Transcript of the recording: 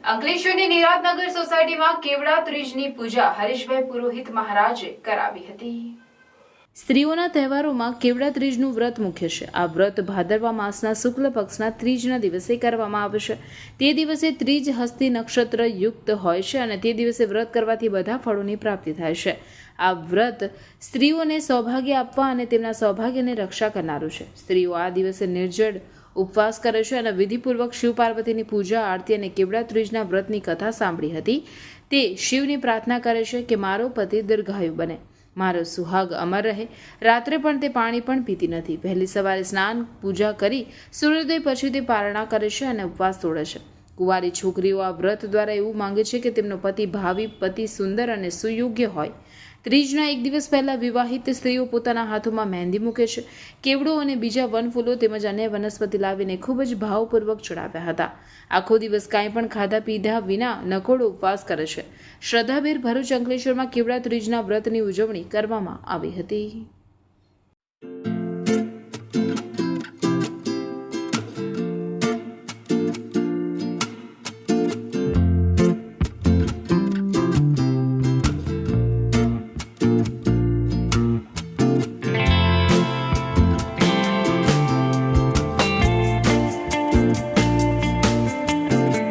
અંકલેશ્વરની નિરાંતનગર સોસાયટીમાં કેવડા ત્રીજની પૂજા હરીશભાઈ પુરોહિત મહારાજે કરાવી હતી. સ્ત્રીઓના તહેવારોમાં કેવડા ત્રીજનું વ્રત મુખ્ય છે. આ વ્રત ભાદરવા માસના શુક્લ પક્ષના ત્રીજના દિવસે કરવામાં આવે છે. તે દિવસે ત્રીજ હસ્તી નક્ષત્ર યુક્ત હોય છે અને તે દિવસે વ્રત કરવાથી બધા ફળોની પ્રાપ્તિ થાય છે. આ વ્રત સ્ત્રીઓને સૌભાગ્ય આપવા અને તેમના સૌભાગ્યને રક્ષા કરનારું છે. સ્ત્રીઓ આ દિવસે નિર્જળ ઉપવાસ કરે છે અને વિધિપૂર્વક શિવ પાર્વતીની પૂજા આરતી અને કેવડા ત્રીજના વ્રતની કથા સાંભળી હતી. તે શિવની પ્રાર્થના કરે છે કે મારો પતિ દીર્ઘાયુ બને, મારો સુહાગ અમર રહે. રાત્રે પણ તે પાણી પણ પીતી નથી. વહેલી સવારે સ્નાન પૂજા કરી સૂર્યોદય પછી તે પારણા કરે છે અને ઉપવાસ તોડે છે. કુંવારી છોકરીઓ આ વ્રત દ્વારા એવું માંગે છે કે તેમનો પતિ ભાવિ પતિ સુંદર અને સુયોગ્ય હોય. ત્રીજના એક દિવસ પહેલા વિવાહિત સ્ત્રીઓ પોતાના હાથોમાં મહેંદી મૂકે છે. કેવડો અને બીજા વનફૂલો તેમજ અન્ય વનસ્પતિ લાવીને ખૂબ જ ભાવપૂર્વક ચડાવ્યા હતા. આખો દિવસ કાંઈ પણ ખાધા પીધા વિના નકોડો ઉપવાસ કરે છે. શ્રદ્ધાભેર ભરૂચ અંકલેશ્વરમાં કેવડા ત્રીજના વ્રતની ઉજવણી કરવામાં આવી હતી.